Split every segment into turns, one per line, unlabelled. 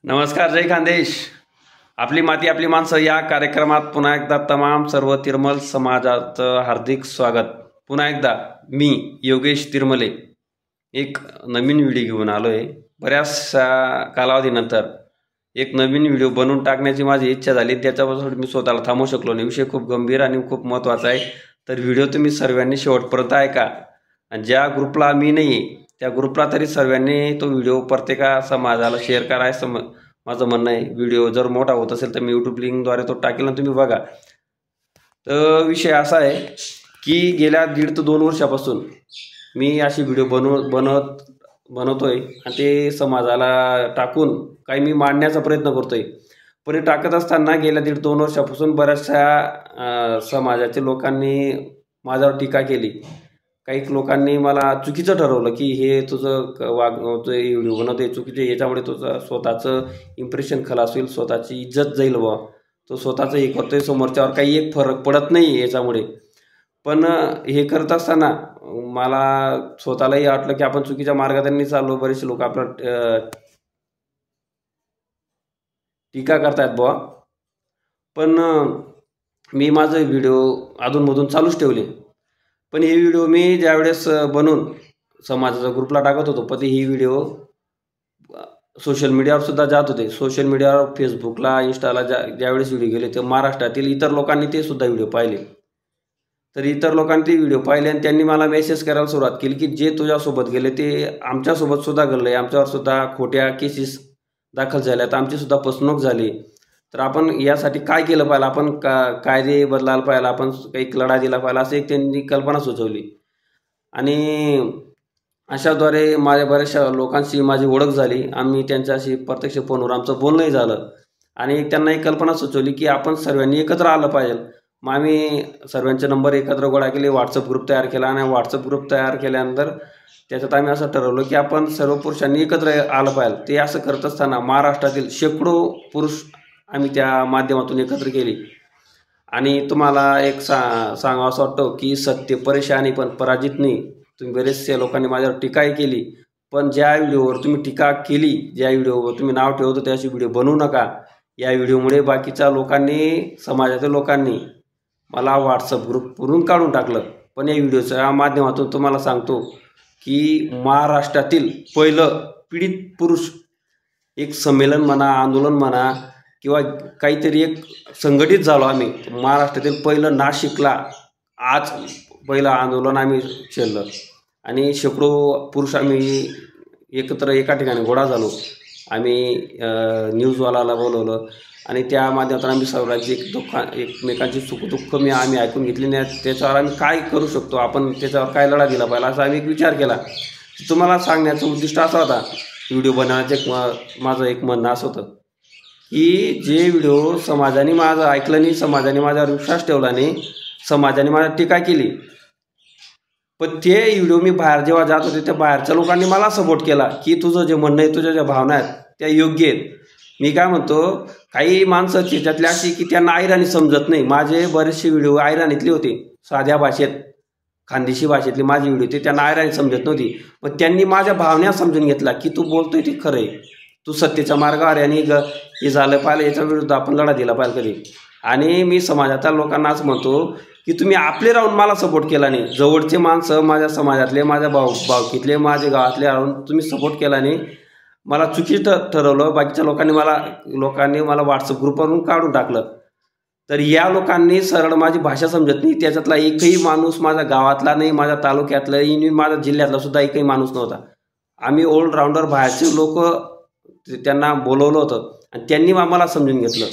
नमस्कार, जय खानदेश. आपली माती आपली माणसं या कार्यक्रमात पुन्हा एकदा तमाम सर्व तिरमल समाजाचं हार्दिक स्वागत. पुन्हा एकदा मी योगेश तिरमले एक नवीन व्हिडिओ घेऊन आलो आहे. बऱ्याचशा कालावधीनंतर एक नवीन व्हिडिओ बनवून टाकण्याची माझी इच्छा झाली. त्याच्यापासून मी स्वतःला थांबवू शकलो नाही. विषय खूप गंभीर आणि खूप महत्त्वाचा आहे. तर व्हिडिओ तुम्ही सर्वांनी शेवटपर्यंत ऐका. आणि ज्या ग्रुपला मी नाही त्या ग्रुपला तरी सर्वांनी तो व्हिडिओ प्रत्येका समाजाला शेअर करायचं माझं म्हणणं आहे. व्हिडिओ जर मोठा होत असेल तर मी यूट्यूब लिंकद्वारे तो टाकेल ना, तुम्ही बघा. तर विषय असा आहे की गेल्या 1.5 ते 2 वर्षापासून मी अशी व्हिडिओ बनवतोय आणि ते समाजाला टाकून काही मी मांडण्याचा प्रयत्न करतोय. पण हे टाकत असताना गेल्या 1.5 ते 2 वर्षापासून बऱ्याचशा समाजाच्या लोकांनी माझ्यावर टीका केली. काही लोकांनी मला चुकीचं ठरवलं की हे तुझं व्हिडिओ बनवते चुकीचे, याच्यामुळे तुझं स्वतःचं इम्प्रेशन खलास होईल, स्वतःची इज्जत जाईल बा, तो स्वतःचं हे करतोय, समोरच्यावर काही एक फरक पडत नाही याच्यामुळे. पण हे करत असताना मला स्वतःलाही वाटलं की आपण चुकीच्या मार्गाने चाललो. बरेचसे लोक आपला टीका करतायत बुवा. पण मी माझे व्हिडिओ अधूनमधून चालूच ठेवले. पण हे व्हिडिओ मी ज्यावेळेस बनवून समाजाच्या ग्रुपला टाकत होतो, पण ही व्हिडिओ सोशल मीडियावर सुद्धा जात होते. सोशल मीडियावर फेसबुकला, इंस्टाला ज्यावेळेस व्हिडिओ गेले तर महाराष्ट्रातील इतर लोकांनी ते सुद्धा व्हिडिओ पाहिले. तर इतर लोकांनी ते व्हिडिओ पाहिले आणि त्यांनी मला मेसेज करायला सुरुवात केली की जे तुझ्यासोबत गेले ते आमच्यासोबत सुद्धा घडलं आहे, आमच्यावर सुद्धा खोट्या केसेस दाखल झाल्यात, आमची सुद्धा फसवणूक झाली. तर आपण यासाठी काय केलं पाहिजे, आपण कायदे बदलायला पाहिजे, आपण काही लढा दिला पाहिजे, असं एक त्यांनी कल्पना सुचवली. आणि अशाद्वारे माझ्या बऱ्याचशा लोकांशी माझी ओळख झाली. आम्ही त्यांच्याशी प्रत्यक्ष फोनवर आमचं बोलणंही झालं आणि त्यांना एक कल्पना सुचवली की आपण सर्वांनी एकत्र आलं पाहिजे. मग आम्ही सर्वांचे नंबर एकत्र गोळा केले, व्हॉट्सअप ग्रुप तयार केला आणि व्हॉट्सअप ग्रुप तयार केल्यानंतर त्याच्यात आम्ही असं ठरवलं की आपण सर्व पुरुषांनी एकत्र आलं पाहिजे. ते असं करत असताना महाराष्ट्रातील शेकडो पुरुष आम्ही त्या माध्यमातून एकत्र केली. आणि तुम्हाला एक सांगावं असं वाटतं की सत्य परेशानी पण पराजित नाही. तुम्ही बरेचशा लोकांनी माझ्यावर टीकाही केली, पण ज्या व्हिडिओवर तुम्ही टीका केली, ज्या व्हिडिओवर तुम्ही नाव ठेवतो त्याची व्हिडिओ बनवू नका. या व्हिडिओमुळे बाकीच्या लोकांनी, समाजातील लोकांनी मला व्हॉट्सअप ग्रुपवरून काढून टाकलं. पण या व्हिडिओच्या माध्यमातून तुम्हाला सांगतो की महाराष्ट्रातील पहिलं पीडित पुरुष एक संमेलन म्हणा, आंदोलन म्हणा किंवा काहीतरी एक संघटित झालो आम्ही. महाराष्ट्रातील पहिलं नाशिकला आज पहिलं आंदोलन आम्ही छेडलं आणि शेकडो पुरुष आम्ही एकत्र एका ठिकाणी गोळा झालो. आम्ही न्यूजवालाला बोलवलं आणि त्या माध्यमातून आम्ही सर्वांची एकमेकांची सुखदुःख आम्ही ऐकून घेतली नाही. त्याच्यावर आम्ही काय करू शकतो, आपण त्याच्यावर काय लढा दिला पाहिजे, असा आम्ही एक विचार केला. तुम्हाला सांगण्याचं उद्दिष्ट असं होता, व्हिडिओ बनवण्याचं माझं एक म्हणणं असं होतं की जे व्हिडिओ समाजाने माझं ऐकलं नाही, समाजाने माझ्यावर विश्वास ठेवला नाही, समाजाने माझ्या टीका केली, पण ते व्हिडिओ मी बाहेर जेव्हा जात होते त्या बाहेरच्या लोकांनी मला सपोर्ट केला की तुझं जे म्हणणं आहे, तुझ्या ज्या भावना आहेत त्या योग्य आहेत. मी काय म्हणतो, काही माणसं त्याच्यातली अशी की त्यांना आयराणी समजत नाही. माझे बरेचसे व्हिडिओ आयराणीतले होते, साध्या भाषेत, खानदेशी भाषेतले माझे व्हिडिओ होते, त्यांना आयराणी समजत नव्हती. पण त्यांनी माझ्या भावना समजून घेतला की तू बोलतोय ते खरं आहे, तू सत्तेच्या मार्गावर आणि हे झालं पाहिजे, याच्या विरुद्ध आपण लढा दिला पाहिजे कधी. आणि मी समाजाच्या लोकांना असं म्हणतो की तुम्ही आपले राहून मला सपोर्ट केला नाही, जवळचे माणसं, माझ्या समाजातले, माझ्या भावकीतले, माझ्या गावातले राहून तुम्ही सपोर्ट केला नाही, मला चुकीचं ठरवलं. बाकीच्या लोकांनी मला व्हॉट्सअप ग्रुपवरून काढून टाकलं. तर या लोकांनी सरळ माझी भाषा समजत नाही. त्याच्यातला एकही माणूस माझ्या गावातला नाही, माझ्या तालुक्यातला, माझ्या जिल्ह्यातला सुद्धा एकही माणूस नव्हता. आम्ही ऑलराऊंडर बाहेरचे लोक त्यांना बोलवलं होतं आणि त्यांनी आम्हाला समजून घेतलं.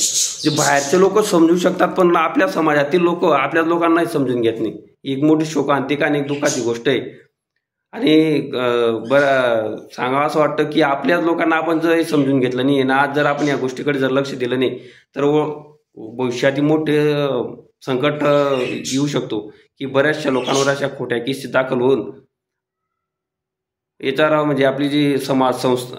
जे बाहेरचे लोक समजू शकतात पण आपल्या समाजातील लोक आपल्या लोकांनाही समजून घेत नाही. एक मोठी शोकांतिक आणि एक दुःखाची गोष्ट आहे. आणि बरं सांगावं असं वाटतं की आपल्याच लोकांना आपण जर समजून घेतलं नाही ना, आज जर आपण या गोष्टीकडे जर लक्ष दिलं नाही तर भविष्यातील मोठे संकट येऊ शकतो की बऱ्याचशा लोकांवर अशा खोट्या केसेस दाखल होऊन याच्यावर म्हणजे आपली जी समाज संस्था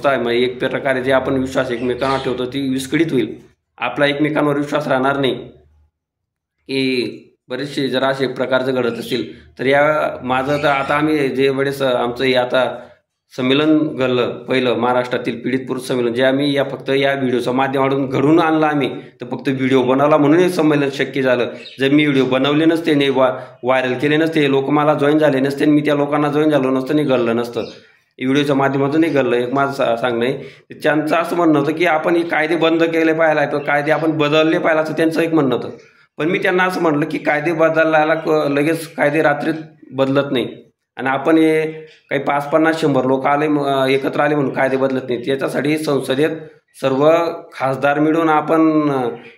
आहे, म्हणजे एक प्रकारे जे आपण विश्वास एकमेकांवर ठेवतो ती विस्कळीत होईल. आपला एकमेकांवर विश्वास राहणार नाही. की बरेचसे जर असे प्रकारचं घडत असतील तर माझं तर आता आम्ही जे वेळेस आमचं हे आता संमेलन घडलं पहिलं महाराष्ट्रातील पीडित पुरुष संमेलन, जे आम्ही फक्त या व्हिडिओच्या माध्यमातून घडून आणलं आम्ही, तर फक्त व्हिडिओ बनवला म्हणून हे संमेलन शक्य झालं. जर मी व्हिडिओ बनवले नसते, नाही व्हायरल केले नसते, लोक मला जॉईन झाले नसते, मी त्या लोकांना जॉईन झालो नसतं, नाही घडलं नसतं. व्हिडिओच्या माध्यमातून घडलं. एक माझं सांगणं आहे, त्यांचं असं म्हणणं होतं की आपण हे कायदे बंद केले पाहिजे, कायदे आपण बदलले पाहिजे, असं त्यांचं एक म्हणणं होतं. पण मी त्यांना असं म्हटलं की कायदे बदलायला लगेच कायदे रात्रीत बदलत नाही, आणि आपण हे काही 50-50-100 लोक आले एकत्र आले म्हणून कायदे बदलत नाही. त्याच्यासाठी संसदेत सर्व खासदार मिळून आपण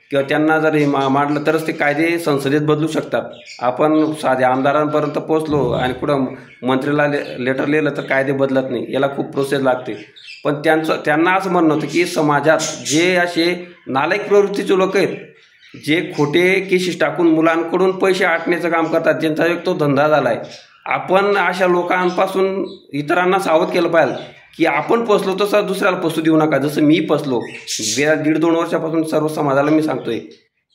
किंवा त्यांना जर हे मांडलं तरच ते कायदे संसदेत बदलू शकतात. आपण साध्या आमदारांपर्यंत पोहोचलो आणि कुठं मंत्र्याला लेटर लिहिलं तर कायदे बदलत नाही, याला खूप प्रोसेस लागते. पण त्यांना असं म्हणणं होतं की समाजात जे असे नालायक प्रवृत्तीचे लोक आहेत, जे खोटे केसेस टाकून मुलांकडून पैसे आटण्याचं काम करतात, ज्यांचा एक तो धंदा झाला आहे, आपण अशा लोकांपासून इतरांना सावध केलं पाहिजे की आपण फसलो तसं दुसऱ्याला फसू देऊ नका. जसं मी फसलो 1.5-2 वर्षापासून सर्व समाजाला मी सांगतोय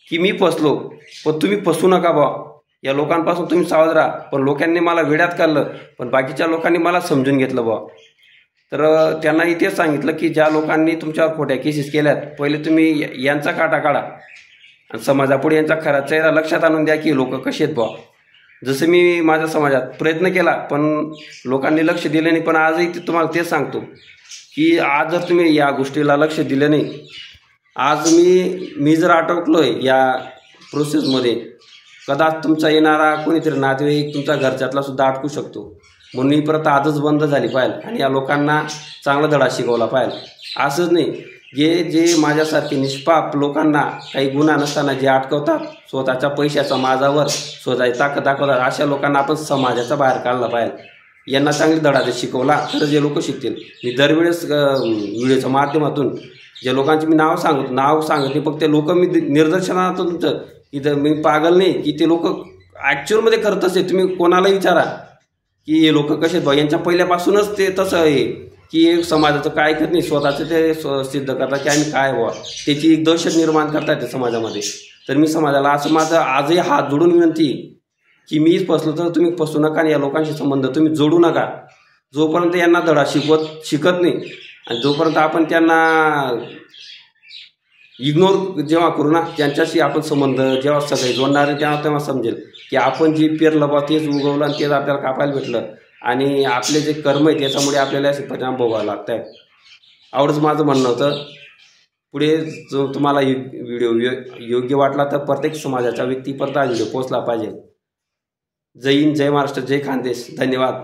की मी फसलो, पण तुम्ही फसू नका बा. या लोकांपासून तुम्ही सावध राहा. पण लोकांनी मला वेड्यात काढलं, पण बाकीच्या लोकांनी मला समजून घेतलं बा. तर त्यांना इथेच सांगितलं की ज्या लोकांनी तुमच्यावर खोट्या केसेस केल्यात, पहिले तुम्ही यांचा काटा काढा आणि समाजापुढे यांचा खरा चेहरा लक्षात आणून द्या की लोक कसे आहेत बा. जसं मी माझ्या समाजात प्रयत्न केला, पण लोकांनी लक्ष दिलं नाही. पण आजही तुम्हाला तेच सांगतो की आज जर तुम्ही या गोष्टीला लक्ष दिलं नाही, आज मी जर अटकलोय या प्रोसेसमध्ये, कदाचित तुमचा येणारा कोणीतरी नातेवाईक तुमच्या घरच्यातला सुद्धा अटकू शकतो. म्हणून ही प्रथा आजच बंद झाली पाहिजे आणि या लोकांना चांगला धडा शिकवला पाहिजे. असंच नाही, जे माझ्यासारखे निष्पाप लोकांना काही गुन्हा नसताना जे अटकवतात, स्वतःच्या पैशाच्या माझावर स्वतःची ताकद दाखवतात, अशा लोकांना आपण समाजाच्या बाहेर काढला पाहिजे. यांना चांगली धडा जर शिकवला तर जे लोक शिकतील. मी दरवेळेस व्हिडिओच्या माध्यमातून जे लोकांची मी नाव सांगत नाही, फक्त ते लोक मी निदर्शनात तुमचं इथं मी पागल नाही की ते लोक ॲक्च्युअलमध्ये करत असते. तुम्ही कोणाला विचारा की हे लोक कसे आहेत, यांच्या पहिल्यापासूनच ते तसं आहे की समाजाचं काय करत नाही, स्वतःचं ते सिद्ध करतात की आम्ही काय व्हा, त्याची एक दहशत निर्माण करता येते समाजामध्ये. तर मी समाजाला असं माझं आजही हात जोडून विनंती की मीच फसलो तर तुम्ही फसू नका आणि या लोकांशी संबंध तुम्ही जोडू नका. जोपर्यंत यांना धडा शिकत नाही आणि जोपर्यंत आपण त्यांना इग्नोर जेव्हा करू ना, त्यांच्याशी आपण संबंध जेव्हा सगळे जोडणारे तेव्हा समजेल की आपण जे पेरलं बा तेच उगवलं आणि तेच आपल्याला कापायला भेटलं, आणि आपले जे कर्म आहेत त्याच्यामुळे आपल्याला असे परिणाम भोगावे लागत आहेत. आवडच माझं म्हणणं होतं. पुढे जो तुम्हाला व्हिडिओ योग्य वाटला तर प्रत्येक समाजाच्या व्यक्तीपर्यंत हा व्हिडिओ पोहोचला पाहिजे. जय हिंद, जय महाराष्ट्र, जय खानदेश. धन्यवाद.